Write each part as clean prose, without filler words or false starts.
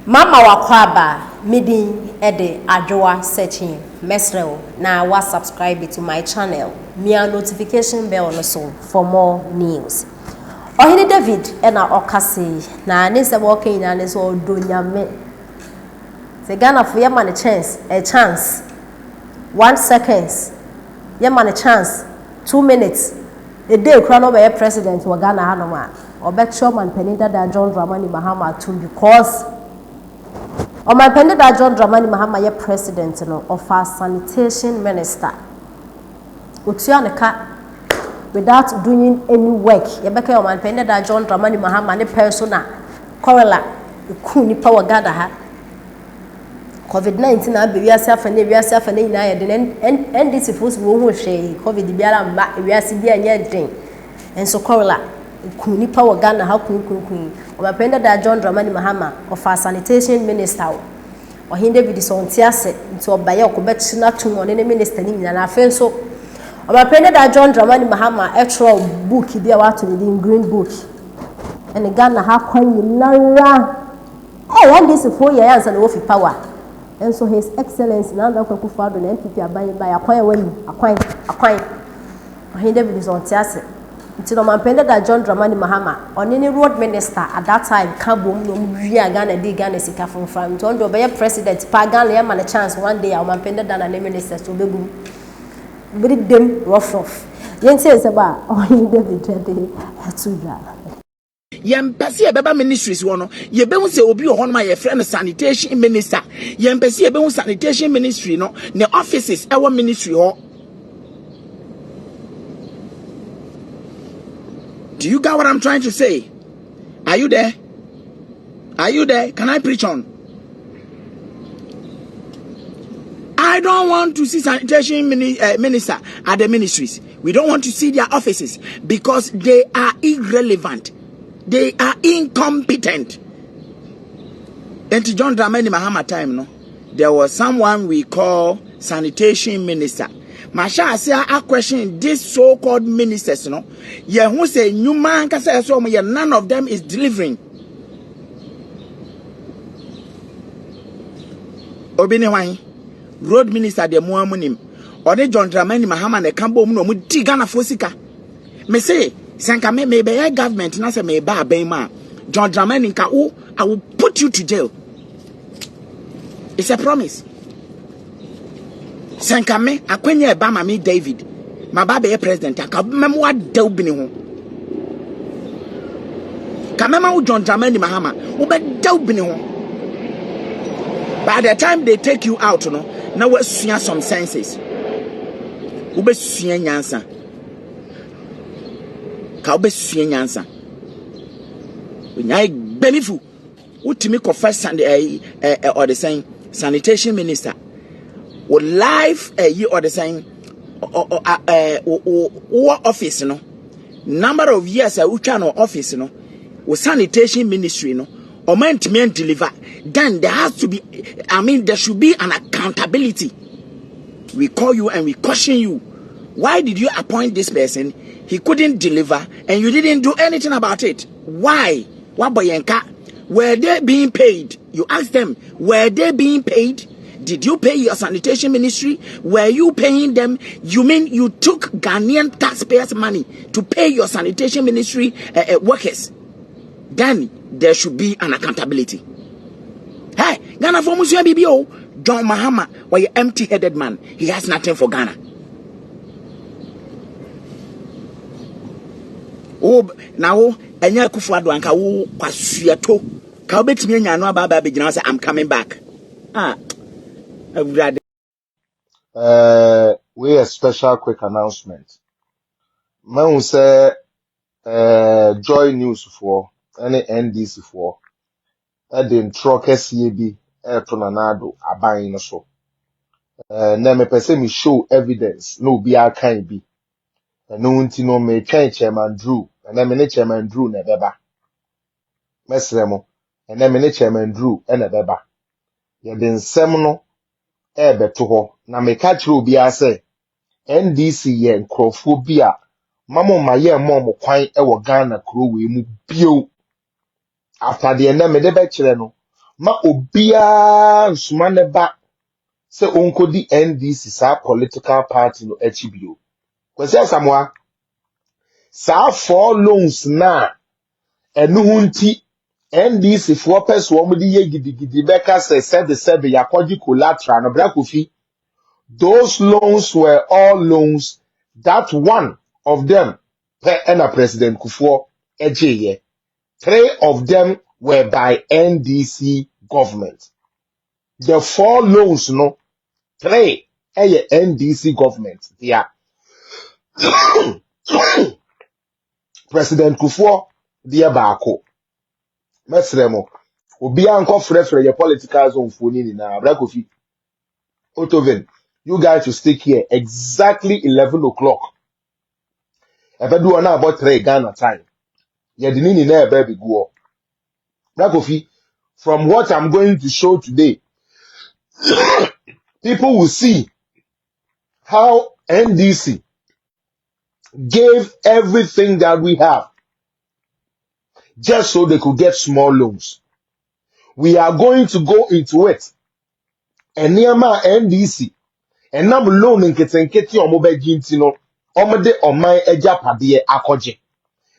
Mama wakwaba midi ede adwa searching mesrel na wa subscribe to my channel mia notification bell no so for more news. Ohini David ena okase na ne se working na ne so donyame se Ghana for ye man a chance 1 seconds ye man a chance 2 minutes a day kra no be president wa Ghana hanoma obetcho man penida da John Dramani Mahama too because my pendant that John Dramani Mahama ye president of our sanitation minister. Utianeka without doing any work. Ye beke o man pendant that John Dramani Mahama ne persona correla kuni power gather ha. COVID-19 na be wiase afa ne ina ye den and this supposed wo ho hwe COVID biara mba wiase bia nya den. Enso correla kuni power Ghana ha kun obapenda da John Dramani Mahama of our sanitation minister Ohini David so ntiase nti obaye okobeti na tum one ne minister ni nyina na afenso obapenda da John Dramani Mahama etro book bi a wato in green book and Ghana ha kwan nyinara and this 4 years and wo fi power and so his excellency na ndo kwakufa ado na MPP aban ba akwan wani akwan Ohini David so ntiase nti no mampende da John Dramani Mahama onini road minister at that time kabom no wia Ghana di Ghana sika from to ndo be president pa Ghana ya man a chance one day mampende da na minister so begum bring them rough yente se ba Ohini David de atuja yempese ebeba ministries wono yebehu se obi ohon ma ye friend sanitation minister yempese yebehu sanitation ministry no ne offices ewo ministry ho. Do you get what I'm trying to say? Are you there? Are you there? Can I preach on? I don't want to see sanitation minister at the ministries. We don't want to see their offices because they are irrelevant. They are incompetent. And to John Dramani Mahama time, no, there was someone we call sanitation minister. Masha say I question this so-called ministers, no. Ye who say new man can say so none of them is delivering. Obini why road minister de muamunim or the John Dramani Mahama ne kambo no mu digana fosika. Me say sanka me be government na say me ba ma John Dramani ka I will put you to jail. It's a promise. Sankame akwenye eba mami David ma baba ye president aka memo wa dew bini ho kamema wo John Dramani Mahama wo be dew bini ho. By the time they take you out no na we sua some senses wo be sua nyansa ka wo be sua nyansa nyai benifu utimi confess and or the saying sanitation minister would live year or the same office no number of years which no office no with sanitation ministry no or meant to deliver, then there has to be there should be an accountability. We call you and we question you. Why did you appoint this person? He couldn't deliver and you didn't do anything about it. Why? Were they being paid? You ask them, were they being paid? Did you pay your sanitation ministry? Were you paying them? You mean you took Ghanaian taxpayers' money to pay your sanitation ministry workers? Then there should be an accountability. Hey, Ghana for Muslim BBO, John Mahama, why you empty-headed man? He has nothing for Ghana. Oh, now, Enya Kufuado and Kawu Pasuato, Kaubet me and Baba Begin say, I'm coming back. We a special quick announcement. Man say Joy News for any NDC for Eden Truckers CAB Tonanado Abain so. Na me pese me show evidence no be a kind be. No unti no me train Chairman Drew and me Chairman Drew na beba. Mesremo and me Chairman Drew and a beba. Ye den nsem no beto ho na me ka kire obi ase NDC ye nkrofo bi a mamo maye mo kwan e wo Ghana kuro we mu bio after the na me de be kire no ma obia nsuma ne ba se onkodi NDC sa political party no achibio kwese asamwa sa four loans na enu hunti NDC for person wo di ye gidigidi beka se said yakoji collateral no bra kofi. Those loans were all loans that one of them per President Kufuor Ejeye. 3 of them were by NDC government. The 4 loans, no, 3 NDC government. They are President Kufuor, dear Bako. Mesremo. Obi anko frefre your political zone for ni na Brakofi. Otovin, you guys will stick here exactly 11 o'clock. If I do about 3 Ghana time. Yedini na baby go. Brakofi, from what I'm going to show today, people will see how NDC gave everything that we have just so they could get small loans. We are going to go into it. And near my NDC, and now loan in Ketenketi or mobile gintino, omade or my eja padie akoje.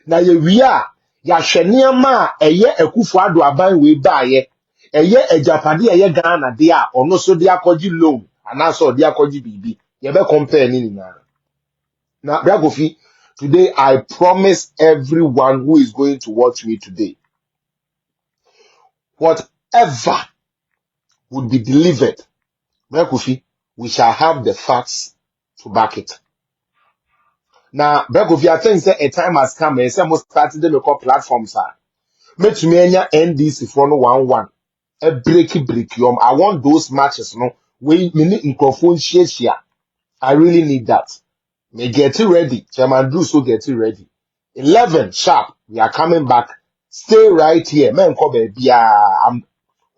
Na ye we are ya sheniama eye ekufuado aban we baye eye ejapade eye Ghana dia ono so dia akoji loan anaso dia akoji bibi ye be compare ni na na Bragofi. Today I promise everyone who is going to watch me today, whatever would be delivered, Bragofi, we shall have the facts to back it. Now Bragofi, I think that a time has come and some started the local platforms are met me NDC for no 1-1. A break yum. I want those matches, no. We need microphone share. I really need that. May get it ready. Chairman Drew so get it ready. 11 sharp. We are coming back. Stay right here. Man, come baby. I'm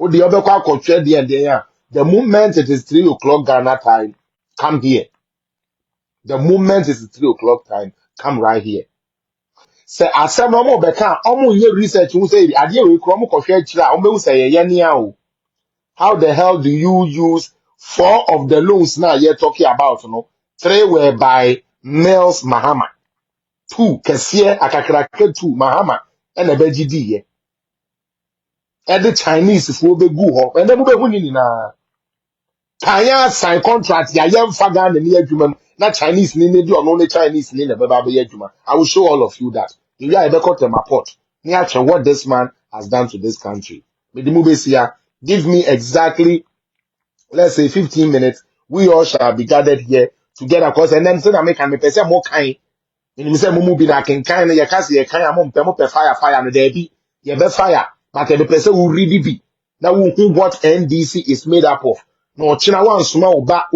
the other car control the end there. The moment it is 3 o'clock Ghana time, come here. The moment it is 3 o'clock time, come right here. Say asem no mo beka omo nye research who say ade we kro mo kohwe kira omo say ye nia o. How the hell do you use 4 of the loans now you're talking about, no? 3 were by Mills Mahama. 2 Kesie Akakrake 2 Mahama and a BGD ye. And the Chinese for be go ho. And then we be na Kaya sign contract ya yam fagan and near human. Not Chinese ni do only Chinese ni na baba be juma. I will show all of you that. You are able to report. Near what this man has done to this country. With the movie here, give me exactly, let's say 15 minutes. We all shall be gathered here together. Cause and then say I make person more kind. In say mumu be na ken kind ya kasi ya kind amom pe fire no there be. Ya be fire. But the person who really be. Now who what NDC is made up of. No china wan suma oba